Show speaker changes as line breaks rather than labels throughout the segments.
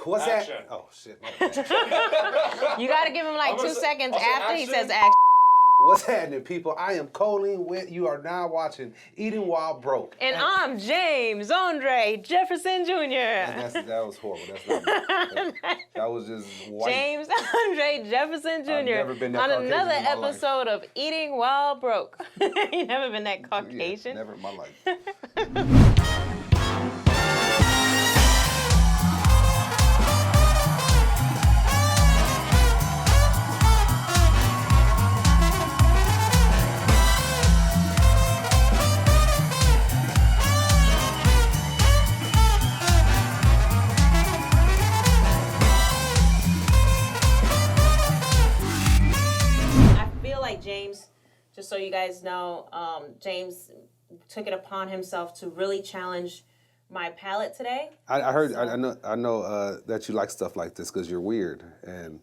What's
Action.
that? Oh, shit.
You got to give him like 2 seconds
I'll say
after he
action.
says action.
What's happening, people? I am Colleen Witt. You are now watching Eating While Broke.
And I'm James Andre Jefferson Jr.
That was horrible. That's not that was just white.
James Andre Jefferson Jr.
I've never been that
on
Caucasian
another
in my life.
episode of Eating While Broke. You never been that Caucasian?
Yeah, never in my life.
James, just so you guys know, James took it upon himself to really challenge my palate today.
I heard, I know that you like stuff like this because you're weird, and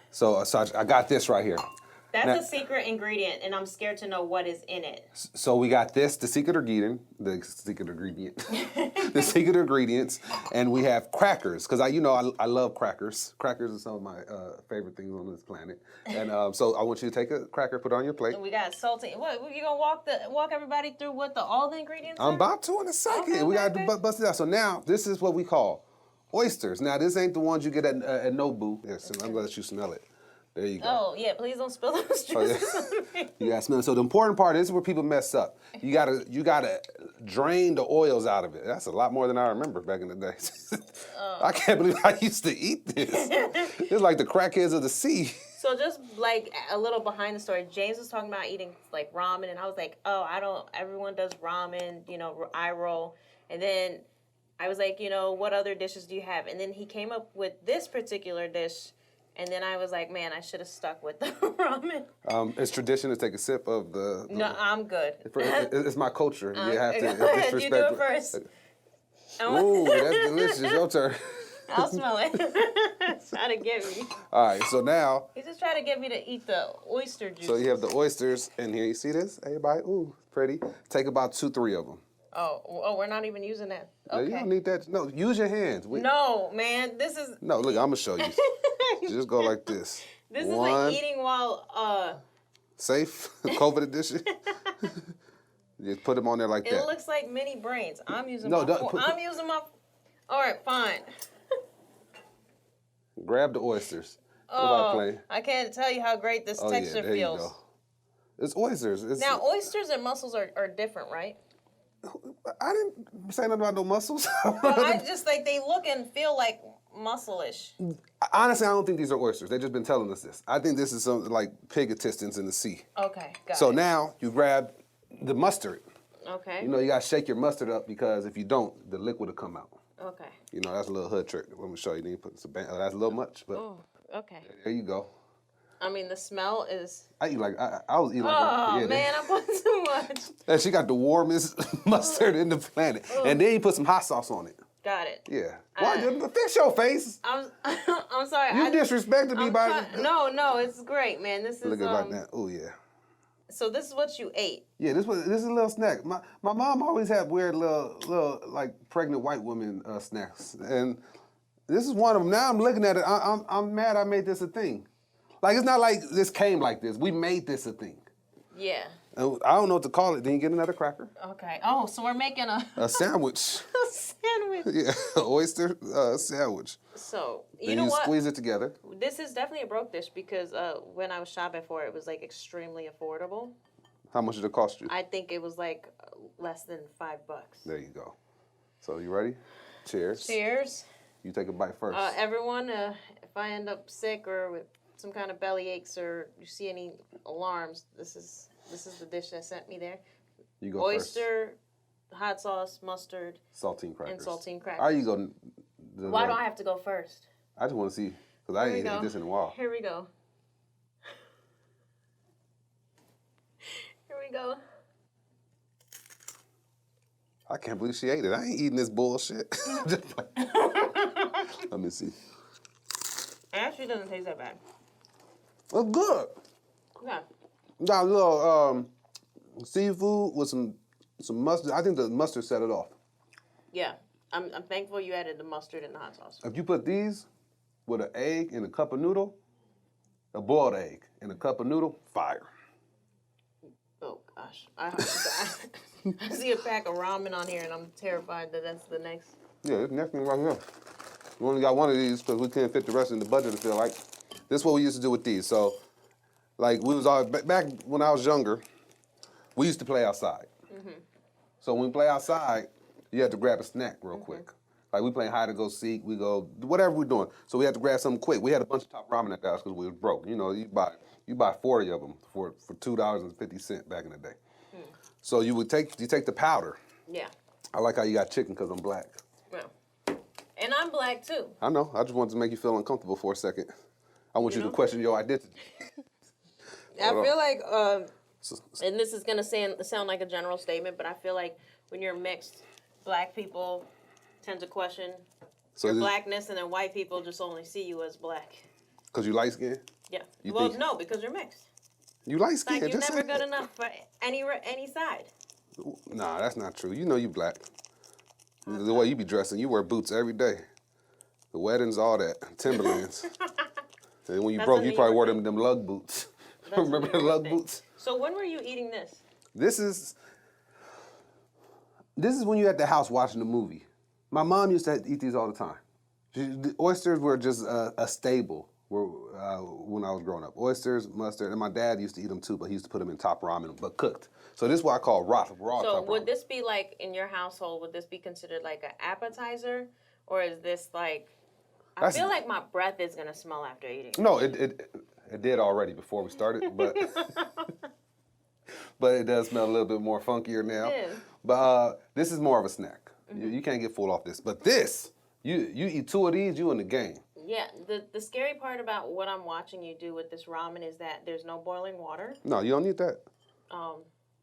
so I got this right here.
That's
now,
a secret ingredient, and I'm scared to know what is in it.
So we got this, the secret ingredient, the secret ingredients, and we have crackers because I love crackers. Crackers are some of my favorite things on this planet, and so I want you to take a cracker, put it on your plate.
We got salty. What you gonna walk everybody through what all the ingredients are?
I'm about to in a second.
Okay,
we got
okay.
to bust it out. So now this is what we call oysters. Now this ain't the ones you get at Nobu. Yes, I'm gonna let you smell it. There you go.
Oh, yeah, please don't spill those juices on me.
You gotta smell it. So the important part is where people mess up. You gotta drain the oils out of it. That's a lot more than I remember back in the day. I can't believe I used to eat this. It's like the crackheads of the sea.
So just like a little behind the story, James was talking about eating like ramen, and I was like, oh, everyone does ramen, I roll. And then I was like, what other dishes do you have? And then he came up with this particular dish. And then I was like, man, I should have stuck with the ramen.
It's tradition to take a sip of the
No, I'm good.
It's my culture. You have to
Go ahead,
disrespect.
you do it first.
Ooh, that's delicious. Your turn.
I'll smell it. Try to get me.
All right, so now.
He just tried to get me to eat the oyster juice.
So you have the oysters in here. You see this? Everybody, ooh, pretty. Take about 2-3 of them.
Oh, we're not even using that. Okay.
No, you don't need that. No, use your hands.
No, man, this is...
No, look, I'm going to show you. Just go like this.
This
One.
is like eating while...
Safe, COVID edition. Just put them on there like that.
It looks like mini brains. I'm using
No,
my... I'm using my... All right, fine.
Grab the oysters.
Oh, I can't tell you how great this texture
yeah, there
feels.
You go. It's oysters.
Now, oysters and mussels are different, right?
I didn't say nothing about no mussels.
Well, I just like they look and feel like mussel-ish.
Honestly, I don't think these are oysters. They've just been telling us this. I think this is something like pig intestines in the sea.
Okay, got it.
So now you grab the mustard.
Okay.
You gotta shake your mustard up because if you don't, the liquid will come out.
Okay.
That's a little hood trick. Let me show you. Then you put some. That's a little much, but
Oh, okay.
there you go.
I mean, the smell is...
I eat like I was eating like.
Oh, man, I put too much.
And she got the warmest mustard in the planet, and then you put some hot sauce on it.
Got it.
Yeah. Why? Fix your face.
I'm sorry.
You disrespected me by.
No, it's great, man. This is
Look at like that. Oh yeah.
So this is what you ate.
Yeah, this is a little snack. My mom always had weird little like pregnant white women snacks, and this is one of them. Now I'm looking at it. I'm mad I made this a thing. Like it's not like this came like this. We made this a thing.
Yeah.
And I don't know what to call it. Then you get another cracker.
Okay. Oh, so we're making a
sandwich.
a sandwich.
Yeah, oyster sandwich.
So
then
know what?
Squeeze it together.
This is definitely a broke dish because when I was shopping for it, it was like extremely affordable.
How much did it cost you?
I think it was like less than $5.
There you go. So you ready? Cheers.
Cheers.
You take a bite first.
Everyone, if I end up sick or with some kind of belly aches or you see any alarms, this is the dish that sent me there.
You go
Oyster, hot sauce, mustard,
saltine crackers.
and saltine crackers.
Are you go?
Why do I have to go first?
I just want to see because I ain't ate this in a while.
Here we go. Here we go.
I can't believe she ate it. I ain't eating this bullshit. Let me see.
It actually doesn't taste that bad.
It's good.
Yeah.
Got a little seafood with some mustard. I think the mustard set it off.
Yeah. I'm thankful you added the mustard and the hot sauce.
If you put these with an egg in a cup of noodle, a boiled egg in a cup of noodle, fire.
Oh gosh, I see a pack of ramen on here, and I'm terrified that that's the next.
Yeah, it's next thing right here. We only got one of these because we couldn't fit the rest in the budget. I feel like this is what we used to do with these. So, like we was all back when I was younger, we used to play outside. So when we play outside, you had to grab a snack real quick. Like we playing hide and go seek, we go whatever we're doing. So we had to grab something quick. We had a bunch of top ramen at the house because we was broke. You know, you buy 40 of them for $2.50 back in the day. So you take the powder.
Yeah.
I like how you got chicken because I'm black.
Well, and I'm black too.
I know. I just wanted to make you feel uncomfortable for a second. I want you to question your identity.
I feel like, and this is gonna sound like a general statement, but I feel like when you're mixed, black people tend to question your blackness, and then white people just only see you as black.
Because you light skinned?
Yeah. Well, no, because you're mixed.
You light skinned.
Like you're never good enough for any side.
Nah, that's not true. You know you black. The way you be dressing, you wear boots every day. The weddings, all that. Timberlands. And when you broke, you probably wore them lug boots. Remember the lug boots?
So when were you eating this?
This is when you at the house watching a movie. My mom used to eat these all the time. The oysters were just a staple when I was growing up. Oysters, mustard, and my dad used to eat them too, but he used to put them in top ramen, but cooked. So this is what I call raw top ramen.
So would this be like, in your household, would this be considered like an appetizer? Or is this like, I feel like my breath is going to smell after eating.
No, it did already before we started, but but it does smell a little bit more funkier now.
Yeah.
But this is more of a snack. You can't get full off this. But this, you eat 2 of these, you in the game.
Yeah, the scary part about what I'm watching you do with this ramen is that there's no boiling water.
No, you don't need that.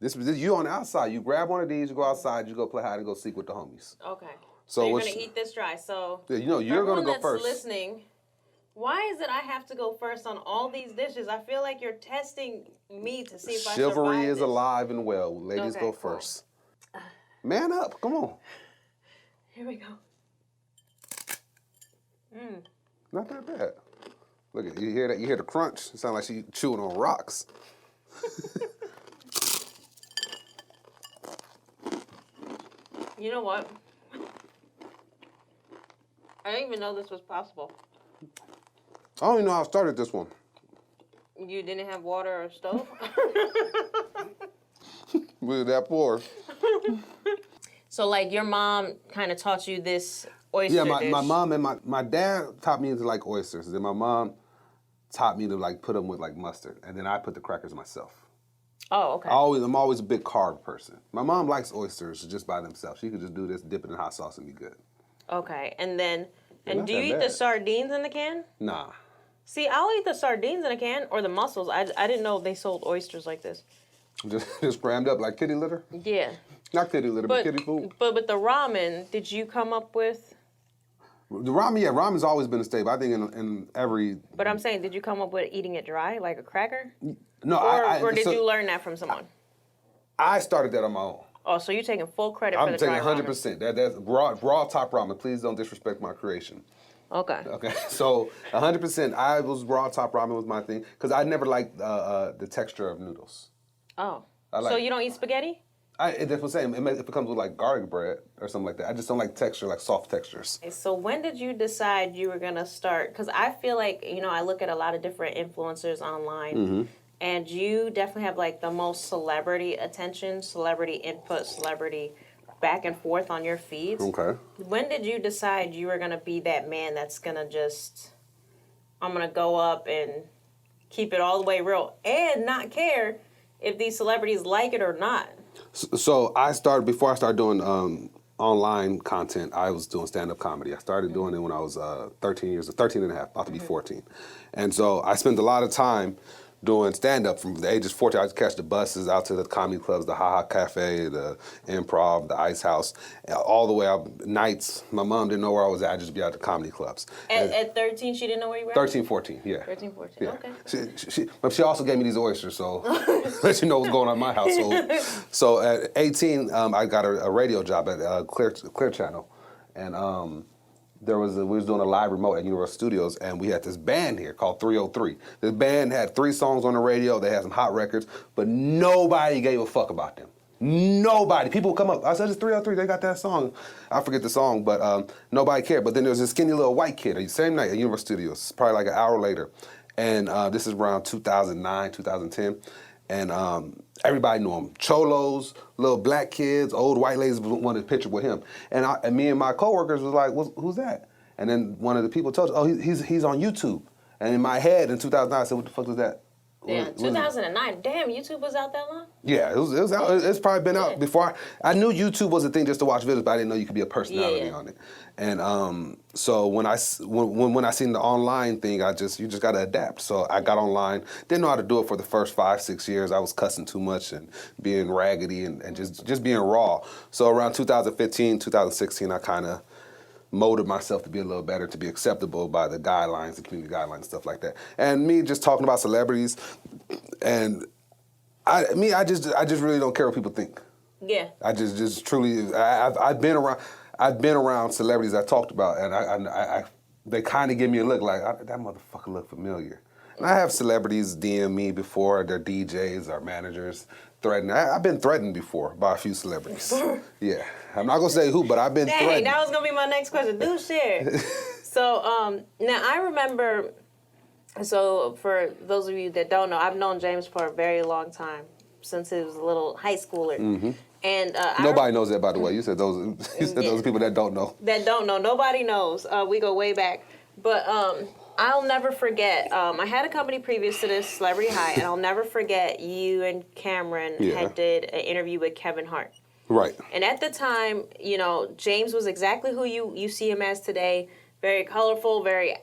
This you on the outside. You grab one of these, you go outside, you go play hide and go seek with the homies.
Okay.
So
you're gonna eat this dry. So
yeah, you're gonna go first.
Listening, why is it I have to go first on all these dishes? I feel like you're testing me to see if I survive
Chivalry is
this.
alive and well. Ladies go first. Man up, come on.
Here we go.
Not that bad. Look at you hear that? You hear the crunch? It sounds like she chewing on rocks.
You know what? I didn't even know this was possible.
I don't even know how I started this one.
You didn't have water or stove?
We were that poor.
So, like, your mom kind of taught you this oyster dish.
My mom and my dad taught me to like oysters. Then my mom taught me to like put them with like mustard. And then I put the crackers myself.
Oh, okay.
I'm always a big carb person. My mom likes oysters just by themselves. She could just do this, dip it in hot sauce, and be good.
Okay, and then,
not
do you
that
eat
bad.
the sardines in the can?
Nah.
See, I'll eat the sardines in a can, or the mussels. I didn't know they sold oysters like this.
Just crammed up like kitty litter?
Yeah.
Not kitty litter, but kitty food.
But with the ramen, did you come up with...
The ramen, yeah, ramen's always been a staple. I think in every...
But I'm saying, did you come up with eating it dry, like a cracker?
No,
or did you learn that from someone?
I started that on my own.
Oh, so you're taking full credit for the dry
I'm taking 100%. That's raw top ramen. Please don't disrespect my creation.
Okay.
Okay, so 100%. I was raw top ramen was my thing because I never liked the texture of noodles.
Oh, so you don't eat spaghetti?
That's what I'm saying. If it comes with like garlic bread or something like that, I just don't like texture, like soft textures.
So when did you decide you were gonna start? Because I feel like I look at a lot of different influencers online, and you definitely have like the most celebrity attention, celebrity input, celebrity back and forth on your feeds.
Okay.
When did you decide you were gonna be that man that's gonna I'm gonna go up and keep it all the way real and not care if these celebrities like it or not?
So before I started doing online content, I was doing stand-up comedy. I started doing it when I was 13 and a half, about to be 14. And so I spent a lot of time doing stand-up from the ages 14. I used to catch the buses out to the comedy clubs, the Ha Ha Cafe, the Improv, the Ice House, all the way out nights. My mom didn't know where I was at. I'd just be at the comedy clubs.
At 13, she didn't know where you were at?
13, 14, yeah.
13, 14,
yeah.
Okay.
But she also gave me these oysters, so let you know what's going on in my household. So at 18, I got a radio job at Clear Channel. and we was doing a live remote at Universal Studios, and we had this band here called 303. This band had 3 songs on the radio. They had some hot records, but nobody gave a fuck about them. Nobody. People would come up. I said, it's 303. They got that song. I forget the song, but nobody cared. But then there was this skinny little white kid, same night at Universal Studios, probably like an hour later. And this is around 2009, 2010. And everybody knew him. Cholos, little black kids, old white ladies wanted a picture with him. And me and my coworkers was like, who's that? And then one of the people told us, oh, he's on YouTube. And in my head in 2009, I said, what the fuck is that?
Yeah, 2009. Damn, YouTube was out that long?
Yeah, it was out. It's probably been out before. I knew YouTube was a thing just to watch videos, but I didn't know you could be a personality on it. And so when I seen the online thing, you just got to adapt. So I got online. Didn't know how to do it for the first 5-6 years. I was cussing too much and being raggedy and just being raw. So around 2015, 2016, I kind of molded myself to be a little better, to be acceptable by the guidelines, the community guidelines, stuff like that. And me just talking about celebrities, and I just really don't care what people think.
Yeah.
I just truly, I've been around celebrities I talked about, and they kind of give me a look like, that motherfucker look familiar. And I have celebrities DM me before, their DJs or managers threatened. I've been threatened before by a few celebrities. Yeah. I'm not going to say who, but I've been threatened.
That was going to be my next question. Do share. So, now I remember, so for those of you that don't know, I've known James for a very long time, since he was a little high schooler. Mm-hmm. And
nobody knows that, by the way. You said those people that don't know.
That don't know. Nobody knows. We go way back. But I'll never forget. I had a company previous to this, Celebrity High, and I'll never forget you and Cameron had did an interview with Kevin Hart.
Right.
And at the time, James was exactly who you see him as today. Very colorful, very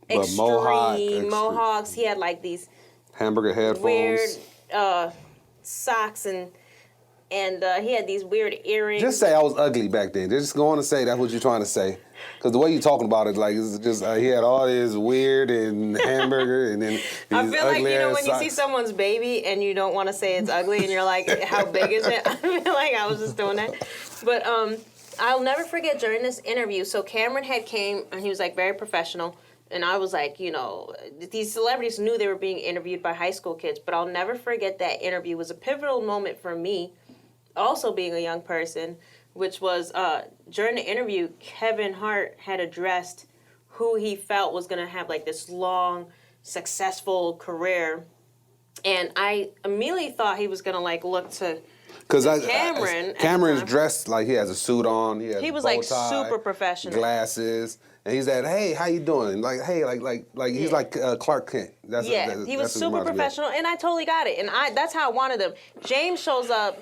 extreme mohawks. He had like these
hamburger headphones,
weird socks, and he had these weird earrings.
Just say I was ugly back then. Just go on and say that's what you're trying to say. Because the way you're talking about it, like, it's just, he had all this weird and hamburger and then these
I feel like, when
socks.
you see someone's baby and you don't want to say it's ugly and you're like, how big is it? I feel like I was just doing that. But I'll never forget during this interview, so Cameron had came and he was like very professional. And I was like, these celebrities knew they were being interviewed by high school kids. But I'll never forget that interview. It was a pivotal moment for me, also being a young person, which was during the interview, Kevin Hart had addressed who he felt was going to have like this long, successful career. And I immediately thought he was going to like look to Cameron.
Cameron's dressed like he has a suit on. He
was
bow
like
tie,
super professional.
Glasses. And he's that, hey, how you doing? Like, hey, like he's like Clark Kent.
He was super professional, and I totally got it. And that's how I wanted him. James shows up.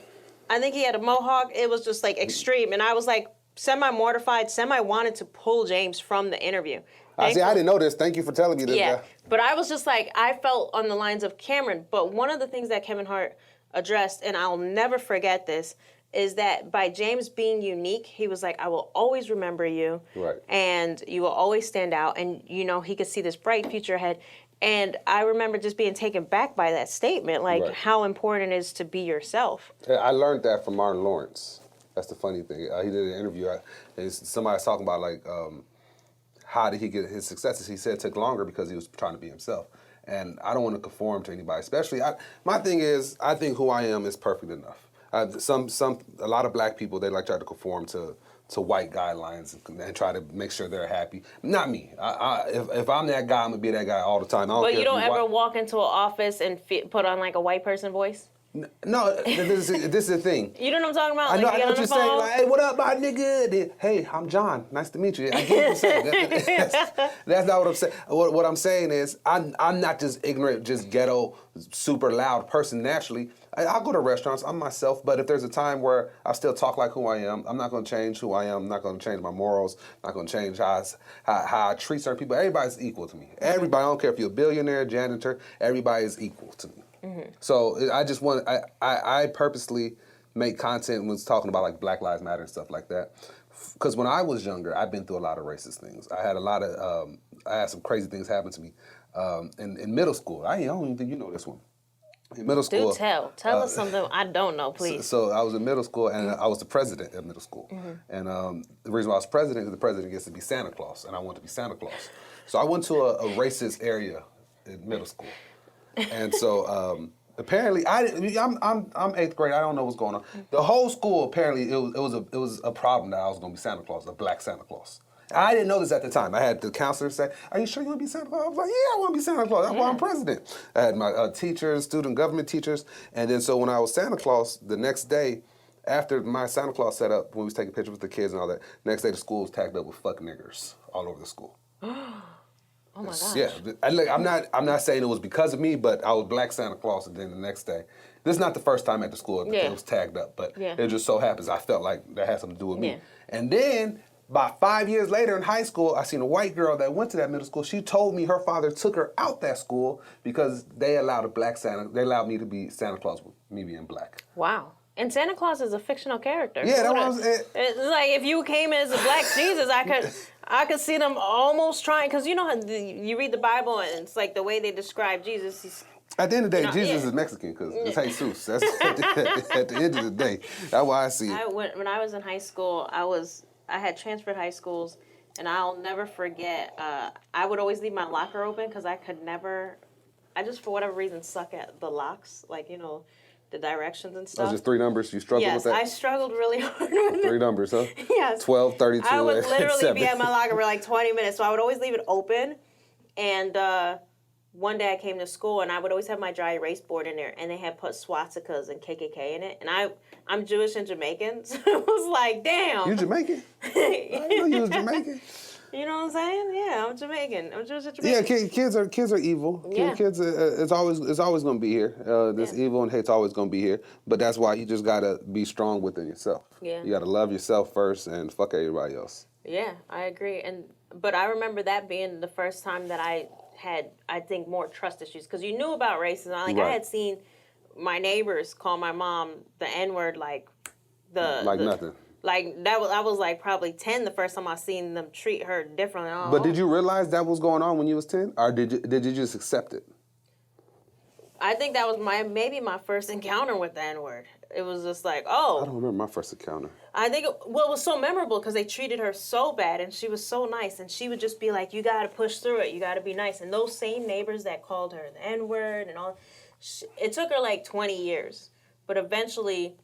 I think he had a mohawk. It was just like extreme, and I was like semi-mortified, semi-wanted to pull James from the interview.
I didn't know this. Thank you for telling me this.
Yeah, but I was just like, I felt on the lines of Cameron. But one of the things that Kevin Hart addressed, and I'll never forget this, is that by James being unique, he was like, I will always remember you.
Right.
And you will always stand out. And, he could see this bright future ahead. And I remember just being taken back by that statement, like how important it is to be yourself.
I learned that from Martin Lawrence. That's the funny thing. He did an interview. Somebody was talking about, like, how did he get his successes. He said it took longer because he was trying to be himself. And I don't want to conform to anybody, especially, my thing is, I think who I am is perfect enough. A lot of black people, they like try to conform to white guidelines and try to make sure they're happy. Not me. If I'm that guy, I'm gonna be that guy all the time.
But you don't ever walk into an office and put on like a white person voice?
No, this is the thing.
You know what I'm talking about?
I know what you're saying. Like, hey, what up, my nigga? Then, hey, I'm John. Nice to meet you. I get what you're saying. That's not what I'm saying. What I'm saying is, I'm not just ignorant, just ghetto, super loud person naturally. I'll go to restaurants. I'm myself. But if there's a time where I still talk like who I am, I'm not going to change who I am. I'm not going to change my morals. I'm not going to change how I treat certain people. Everybody's equal to me. Everybody. I don't care if you're a billionaire, janitor. Everybody is equal to me. Mm-hmm. So I just want. I purposely make content when it's talking about like Black Lives Matter and stuff like that. Because when I was younger, I've been through a lot of racist things. I had some crazy things happen to me in middle school. I don't even think you know this one. In middle school.
Do tell. Tell us something I don't know, please.
So I was in middle school, and I was the president of middle school. And the reason why I was president is the president gets to be Santa Claus, and I wanted to be Santa Claus. So I went to a racist area in middle school, and so apparently I'm eighth grade. I don't know what's going on. The whole school apparently it was a problem that I was going to be Santa Claus, a black Santa Claus. I didn't know this at the time. I had the counselor say, "Are you sure you want to be Santa Claus?" I was like, "Yeah, I want to be Santa Claus. That's why I'm president." I had my teachers, student government teachers, and then so when I was Santa Claus, the next day, after my Santa Claus set up, when we was taking pictures with the kids and all that, next day the school was tagged up with "fuck niggers" all over the school.
Oh my gosh.
Yeah, I'm not saying it was because of me, but I was black Santa Claus, and then the next day, this is not the first time at the school that it was tagged up, but it just so happens I felt like that had something to do with me. And then about 5 years later in high school, I seen a white girl that went to that middle school. She told me her father took her out that school because they allowed a black Santa. They allowed me to be Santa Claus with me being black.
Wow. And Santa Claus is a fictional character.
Yeah, that was it.
It's like if you came as a black Jesus, I could see them almost trying, because you know how you read the Bible and it's like the way they describe Jesus. He's,
at the end of the day, Jesus is Mexican because it's Jesus. That's at the end of the day. That's why I see it.
When I was in high school, I had transferred high schools, and I'll never forget. I would always leave my locker open because I just for whatever reason suck at the locks, like the directions and stuff.
Oh, just three numbers. You struggled with that?
Yes, I struggled really hard with
Three numbers, huh?
Yes.
12, 32,
I would literally
7.
be at my locker for like 20 minutes, so I would always leave it open. And one day I came to school, and I would always have my dry erase board in there, and they had put swastikas and KKK in it. And I'm Jewish and Jamaican, so it was like, damn.
You Jamaican? I didn't know you was Jamaican.
You know what I'm saying? Yeah, I'm Jamaican. I'm Jewish and Jamaican.
Yeah, kids are evil.
Yeah.
Kids, it's always going to be here. This evil and hate's always going to be here. But that's why you just got to be strong within yourself.
Yeah.
You got to love yourself first and fuck everybody else.
Yeah, I agree. But I remember that being the first time that I had, I think, more trust issues, because you knew about racism. I had seen my neighbors call my mom the N-word like nothing. Like I was like probably 10 the first time I seen them treat her differently.
But did you realize that was going on when you was 10, or did you just accept it?
I think that was maybe my first encounter with the N-word. It was just like, oh.
I don't remember my first encounter.
I think it was so memorable because they treated her so bad, and she was so nice, and she would just be like, you got to push through it. You got to be nice. And those same neighbors that called her the N-word and all, it took her like 20 years. But eventually,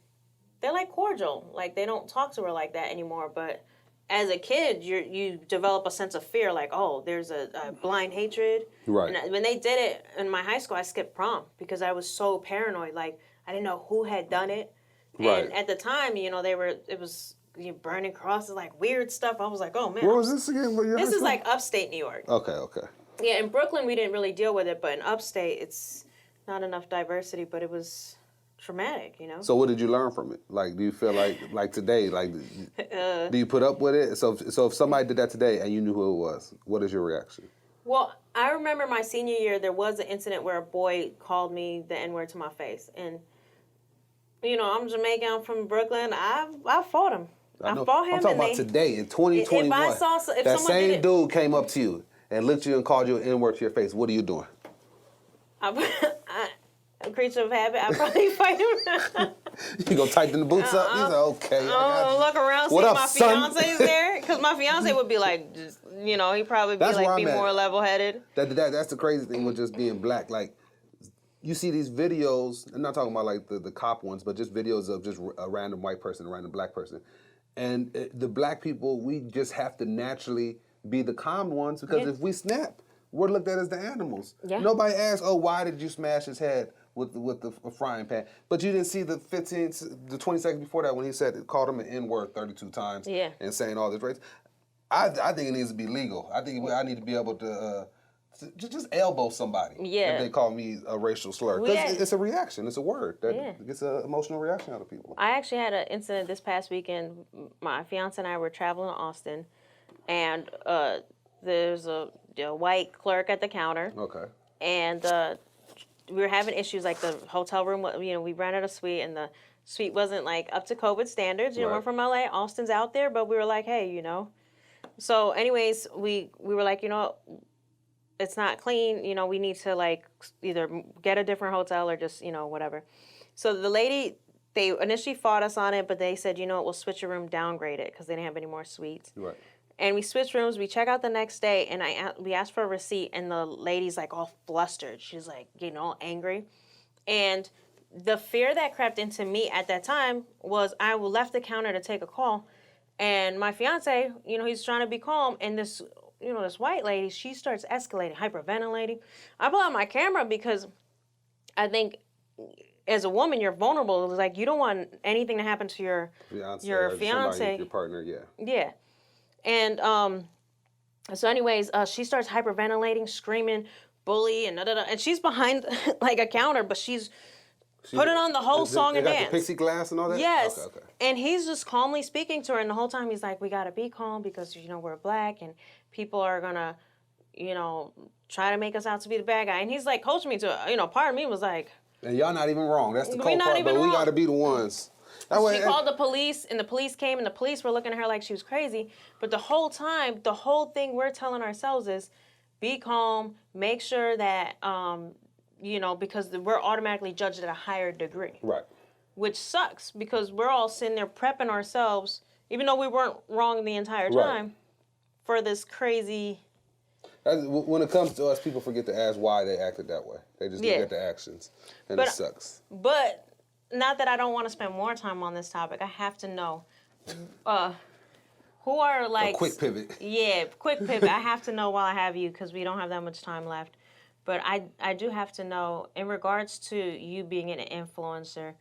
they're like cordial. Like, they don't talk to her like that anymore. But as a kid, you develop a sense of fear, like, oh, there's a blind hatred.
Right.
And when they did it in my high school, I skipped prom because I was so paranoid. Like, I didn't know who had done it.
Right.
And at the time, it was burning crosses, like weird stuff. I was like, oh man.
Where was this again?
This is like upstate New York.
Okay.
Yeah, in Brooklyn, we didn't really deal with it, but in upstate, it's not enough diversity, but it was traumatic, So
what did you learn from it? Like, do you feel like today, like, do you put up with it? So if somebody did that today and you knew who it was, what is your reaction?
Well, I remember my senior year, there was an incident where a boy called me the N-word to my face. And, I'm Jamaican, I'm from Brooklyn. I fought him. I fought him.
I'm talking about today, in 2021.
If
that
someone
same dude came up to you and looked at you and called you an N-word to your face, what are you doing?
A creature of habit, I'd probably fight him.
You gonna tighten the boots up? He's like, okay.
Look around, see if my fiance's there. Because my fiance would be like, he'd probably be more level-headed.
That's the crazy thing with just being black. Like, you see these videos, I'm not talking about like the cop ones, but just videos of just a random white person, a random black person. And the black people, we just have to naturally be the calm ones, because if we snap, we're looked at as the animals. Yeah. Nobody asks, oh, why did you smash his head with the frying pan? But you didn't see the 20 seconds before that when he called him an N-word 32 times and saying all this race. I think it needs to be legal. I think I need to be able to just elbow somebody if they call me a racial slur. Because it's a reaction. It's a word that gets an emotional reaction out of people.
I actually had an incident this past weekend. My fiance and I were traveling to Austin, and there's a white clerk at the counter.
Okay.
And we were having issues, like the hotel room, we rented a suite, and the suite wasn't like up to COVID standards. We're from LA, Austin's out there, but we were like, hey, So anyways, we were like, it's not clean. You know, we need to like either get a different hotel or just, you know, whatever. So the lady, they initially fought us on it, but they said, you know what, we'll switch your room, downgrade it because they didn't have any more suites.
Right.
And we switched rooms. We check out the next day, and we asked for a receipt, and the lady's like all flustered. She's like, you know, angry. And the fear that crept into me at that time was I left the counter to take a call, and my fiance, you know, he's trying to be calm, and this, you know, this white lady, she starts escalating, hyperventilating. I pull out my camera because I think as a woman, you're vulnerable. It's like you don't want anything to happen to your fiance,
your partner, yeah.
Yeah. And so anyways, she starts hyperventilating, screaming, bully, and da-da-da. And she's behind like a counter, but she's putting on the whole song and dance.
The pixie glass and all that?
Yes.
Okay.
And he's just calmly speaking to her, and the whole time he's like, we got to be calm because, you know, we're black, and people are going to, you know, try to make us out to be the bad guy. And he's like coaching me to, you know, part of me was like,
and y'all not even wrong. That's the cold part, but
wrong.
we got to be the ones.
She called the police, and the police came, and the police were looking at her like she was crazy. But the whole time, the whole thing we're telling ourselves is, be calm, make sure that, you know, because we're automatically judged at a higher degree.
Right.
Which sucks, because we're all sitting there prepping ourselves, even though we weren't wrong the entire time, for this crazy...
When it comes to us, people forget to ask why they acted that way. They just look at the actions, and it sucks.
But not that I don't want to spend more time on this topic. I have to know who are like...
A quick pivot.
Yeah, quick pivot. I have to know while I have you because we don't have that much time left. But I do have to know, in regards to you being an influencer,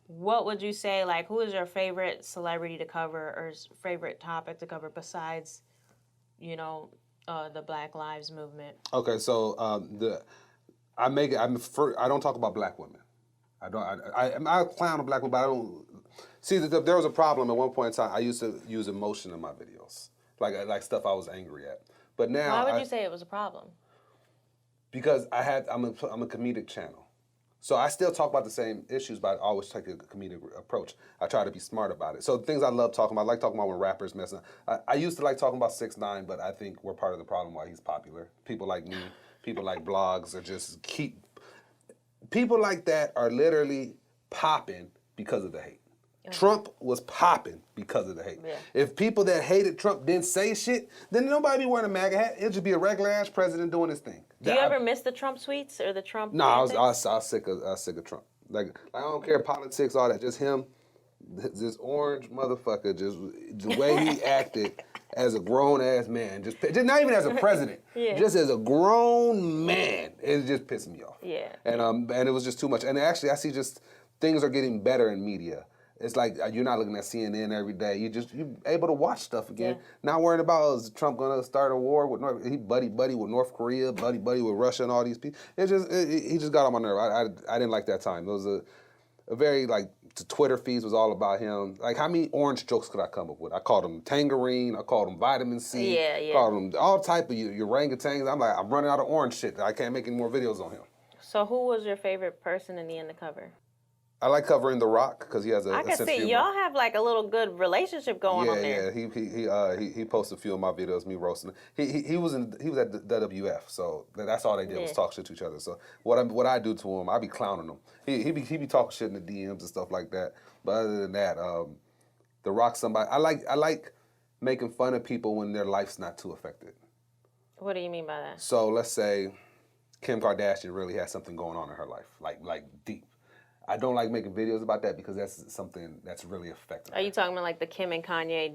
what would you say, like, who is your favorite celebrity to cover or favorite topic to cover besides, you know... the Black Lives Movement.
Okay, so I don't talk about black women. I clown a black woman, but I don't see that there was a problem at one point in time. I used to use emotion in my videos, like stuff I was angry at. But now,
why would you say it was a problem?
Because I'm a comedic channel. So I still talk about the same issues, but I always take a comedic approach. I try to be smart about it. So the things I love talking about, I like talking about when rappers mess up. I used to like talking about 6ix9ine, but I think we're part of the problem why he's popular. People like me, people like blogs, people like that are literally popping because of the hate. Trump was popping because of the hate. Yeah. If people that hated Trump didn't say shit, then nobody be wearing a MAGA hat. It'd just be a regular ass president doing his thing.
Do you ever miss the Trump tweets or the Trump?
No, I was sick of Trump. Like I don't care politics, all that. Just him, this orange motherfucker. Just the way he acted as a grown ass man. Just not even as a president. Just as a grown man. It's just pissing me off.
Yeah.
And it was just too much. And actually, I see just things are getting better in media. It's like you're not looking at CNN every day. You're able to watch stuff again. Not worrying about is Trump gonna start a war with he buddy with North Korea, buddy with Russia and all these people. He just got on my nerve. I didn't like that time. It was a very like the Twitter feeds was all about him. Like how many orange jokes could I come up with? I called him tangerine. I called him vitamin C.
Yeah.
Called him all type of orangutans. I'm like I'm running out of orange shit. I can't make any more videos on him.
So who was your favorite person in the end to cover?
I like covering The Rock because he has a
sense of humor. Y'all have like a little good relationship going on there.
Yeah, he posted a few of my videos, me roasting him. He was at the WWF, so that's all they did was talk shit to each other. So what I do to him, I be clowning him. He be talking shit in the DMs and stuff like that. But other than that, The Rock somebody I like making fun of people when their life's not too affected.
What do you mean by that?
So let's say Kim Kardashian really has something going on in her life, like deep. I don't like making videos about that because that's something that's really affecting her.
Are you talking about like the Kim and Kanye?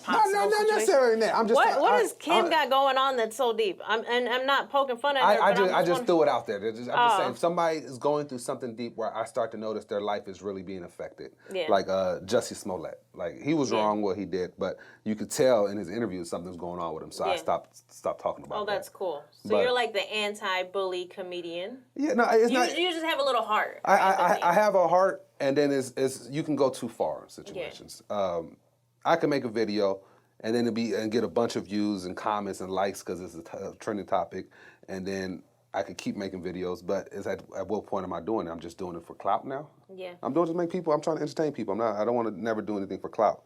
Not necessarily that. I'm just.
What has Kim got going on that's so deep? I'm not poking fun at her.
I just threw it out there. I'm just saying, if somebody is going through something deep where I start to notice their life is really being affected, like Jussie Smollett, like he was wrong what he did, but you could tell in his interviews something's going on with him. So I stopped talking about that.
Oh, that's cool. So you're like the anti-bully comedian.
Yeah, no, it's not.
You just have a little heart.
I have a heart, and then it's you can go too far in situations. Yeah. I can make a video and then get a bunch of views and comments and likes because it's a trending topic, and then I could keep making videos. But at what point am I doing it? I'm just doing it for clout now.
Yeah.
I'm doing it to make people. I'm trying to entertain people. I don't want to never do anything for clout.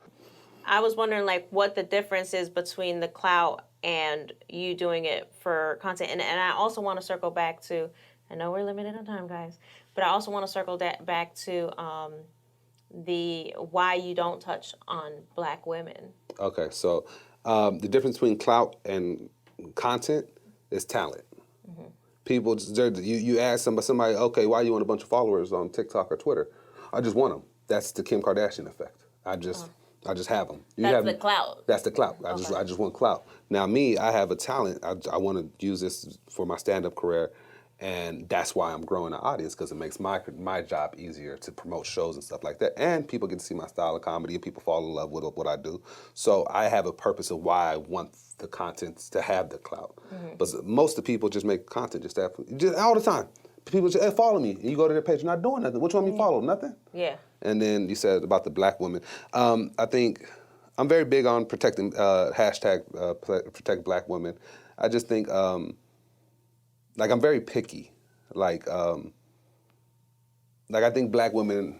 I was wondering like what the difference is between the clout and you doing it for content. And I also want to circle back to, I know we're limited on time, guys, but I also want to circle that back to the why you don't touch on black women.
Okay, so the difference between clout and content is talent. People, you ask somebody, okay, why you want a bunch of followers on TikTok or Twitter? I just want them. That's the Kim Kardashian effect. I just have them.
That's the clout.
That's the clout. I
Okay.
just want clout. Now me, I have a talent. I want to use this for my stand-up career, and that's why I'm growing an audience, because it makes my job easier to promote shows and stuff like that. And people get to see my style of comedy, and people fall in love with what I do. So I have a purpose of why I want the content to have the clout. But most of the people just make content just all the time. People just, hey, follow me. And you go to their page, you're not doing nothing. Which one you follow? Nothing?
Yeah.
And then you said about the black women. I think I'm very big on protecting, hashtag protect black women. I just think, like, I'm very picky. Like I think black women,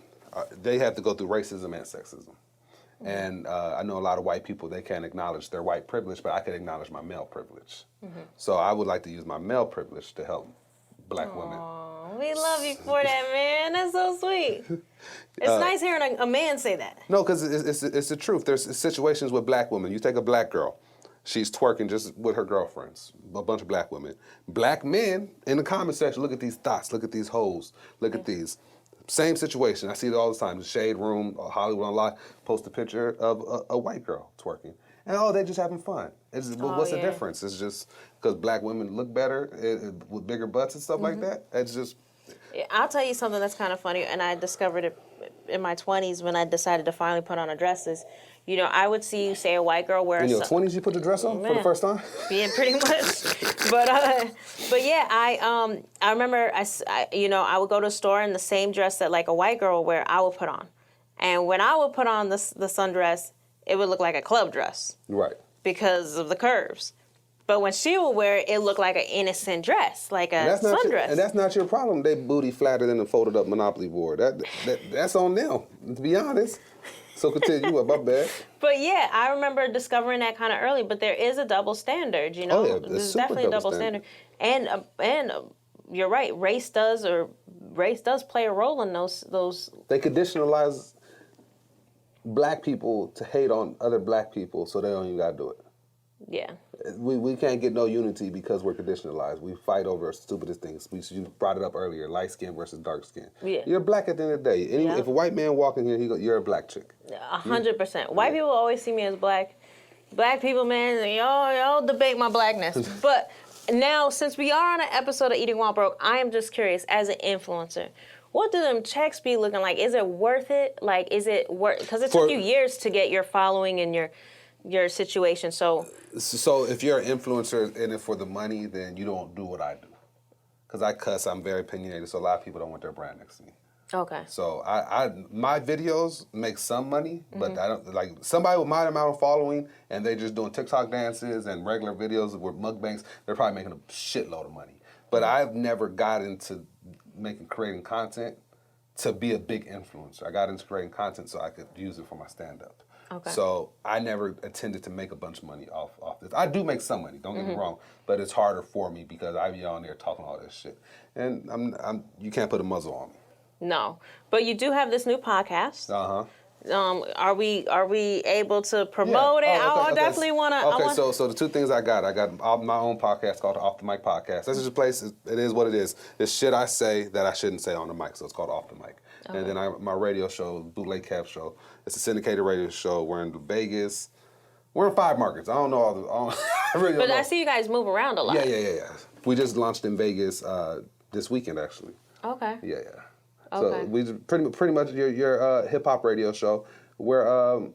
they have to go through racism and sexism. And I know a lot of white people, they can't acknowledge their white privilege, but I can acknowledge my male privilege. So I would like to use my male privilege to help black women.
Oh, we love you for that, man. That's so sweet. It's nice hearing a man say that.
No, because it's the truth. There's situations with black women. You take a black girl, she's twerking just with her girlfriends, a bunch of black women. Black men in the comment section, look at these thoughts, look at these hoes, look at these. Same situation. I see it all the time. The Shade Room, Hollywood Unlocked, post a picture of a white girl twerking. And they're just having fun. What's the difference? It's just because black women look better with bigger butts and stuff like that. It's just...
I'll tell you something that's kind of funny, and I discovered it in my 20s when I decided to finally put on a dresses. You know, I would see, say, a white girl wear...
In your 20s you put the dress on for the first time?
Yeah, pretty much. But yeah, I remember, I would go to a store and the same dress that like a white girl would wear, I would put on. And when I would put on the sundress, it would look like a club dress.
Right.
Because of the curves. But when she would wear it, it looked like an innocent dress, like a sundress.
And that's not your problem. They booty flatter than a folded up Monopoly board. That's on them, to be honest. So continue up, my bad.
But yeah, I remember discovering that kind of early. But there is a double standard, you know.
Oh, yeah,
There's definitely a double standard. And you're right. Race does play a role in those.
They conditionalize black people to hate on other black people, so they don't even gotta do it.
Yeah.
We can't get no unity because we're conditionalized. We fight over the stupidest things. You brought it up earlier, light skin versus dark skin.
Yeah.
You're black at the end of the day. If a white man walk in here, you're a black chick.
100%. White people always see me as black. Black people, man, y'all debate my blackness. But now, since we are on an episode of Eating While Broke, I am just curious, as an influencer, what do them checks be looking like? Is it worth it? Like, is it worth? Because it took you years to get your following and your situation. So
if you're an influencer in it for the money, then you don't do what I do. Because I cuss, I'm very opinionated, so a lot of people don't want their brand next to me.
okay.
So my videos make some money, but I don't like somebody with my amount of following and they just doing TikTok dances and regular videos with mukbangs. They're probably making a shitload of money. But I've never got into creating content to be a big influencer. I got into creating content so I could use it for my stand-up.
Okay.
So I never intended to make a bunch of money off this. I do make some money, don't get me wrong, but it's harder for me because I be on there talking all this shit. And you can't put a muzzle on me.
No. But you do have this new podcast.
Uh-huh.
Are we able to promote it? I definitely want to.
Okay, so the two things I got my own podcast called Off the Mic Podcast. This is a place. It is what it is. It's shit I say that I shouldn't say on the mic, so it's called Off the Mic. Okay. And then my radio show, Bootleg Kev Show. It's a syndicated radio show. We're in Vegas. We're in 5 markets. I don't know all the. I really don't know.
I see you guys move around a lot.
Yeah. We just launched in Vegas this weekend, actually.
Okay.
Yeah.
Okay.
So we pretty much your hip hop radio show. We're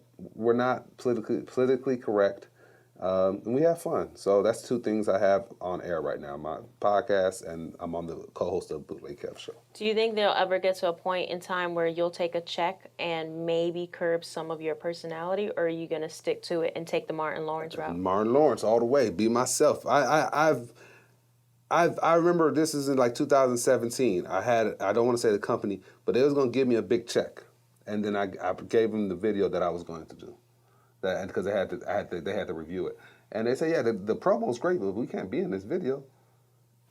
not politically correct, and we have fun. So that's 2 things I have on air right now: my podcast, and I'm on the co-host of Bootleg Kev Show.
Do you think they'll ever get to a point in time where you'll take a check and maybe curb some of your personality, or are you gonna stick to it and take the Martin Lawrence route?
Martin Lawrence all the way. Be myself. I remember this is in like 2017. I don't want to say the company, but they was gonna give me a big check, and then I gave them the video that I was going to do, that because they had to review it, And they say, yeah, the promo's great, but we can't be in this video.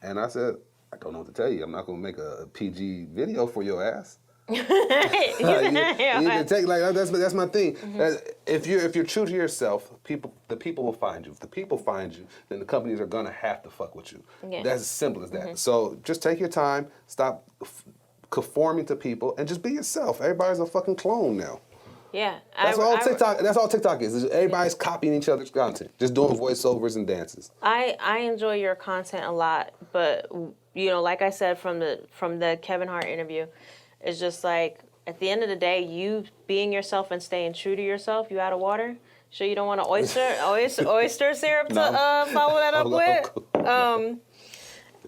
And I said, I don't know what to tell you. I'm not going to make a PG video for your ass. You can take that's my thing. If you're true to yourself, the people will find you. If the people find you, then the companies are gonna have to fuck with you. Yeah. That's as simple as that. So just take your time, stop conforming to people, and just be yourself. Everybody's a fucking clone now.
Yeah,
that's all TikTok is. Everybody's copying each other's content, just doing voiceovers and dances.
I enjoy your content a lot, but like I said from the Kevin Hart interview. It's just like, at the end of the day, you being yourself and staying true to yourself, you out of water? Sure you don't want an oyster syrup to follow that up with?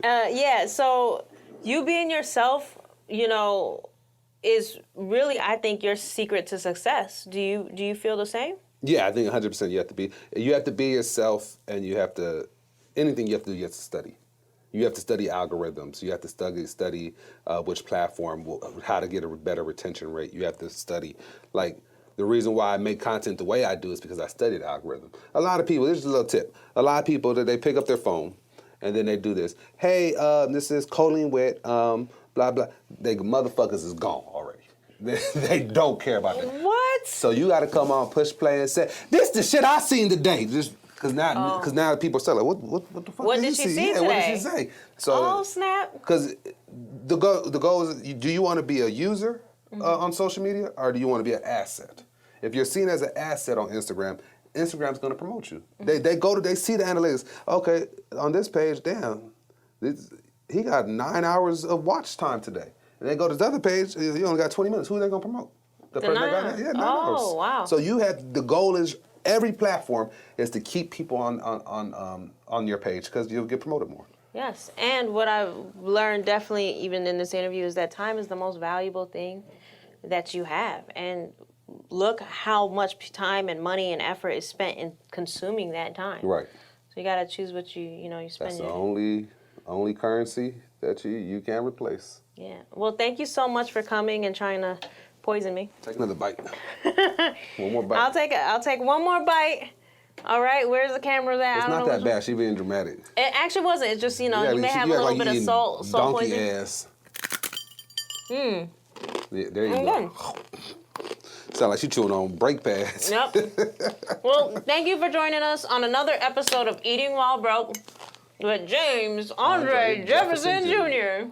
Yeah, so you being yourself, is really, I think, your secret to success. Do you feel the same?
Yeah, I think 100% you have to be yourself, and anything you have to do, you have to study. You have to study algorithms. You have to study which platform, how to get a better retention rate. You have to study, the reason why I make content the way I do is because I studied algorithm. A lot of people, this is a little tip, a lot of people that they pick up their phone and then they do this. Hey, this is choline with blah, blah. They motherfuckers is gone already. They don't care about that.
What?
So you got to come on, push play and say, this the shit I seen today. Because now people are like, what the fuck
what did she see today?
What did she say? So,
snap.
Because the goal is, do you want to be a user on social media, or do you want to be an asset? If you're seen as an asset on Instagram, Instagram's going to promote you. They see the analytics. Okay, on this page, damn, he got 9 hours of watch time today. And they go to this other page, he only got 20 minutes. Who are they going to promote? The person that got that? Yeah, 9 hours.
Oh, wow.
So the goal is, every platform is to keep people on your page, because you'll get promoted more.
Yes, and what I've learned definitely even in this interview is that time is the most valuable thing that you have. And look how much time and money and effort is spent in consuming that time.
Right.
So you got to choose what you spend.
That's the only currency that you can't replace.
Yeah. Well, thank you so much for coming and trying to poison me.
Take another bite. One more bite.
I'll take one more bite. All right, where's the camera at?
It's not that bad. She being dramatic.
It actually wasn't. It's just, you may have a little bit of salt
donkey
poison.
Ass. Yeah, there you go. Sound like she chewing on brake pads.
Yep. Well, thank you for joining us on another episode of Eating While Broke with James Andre Jefferson Jr.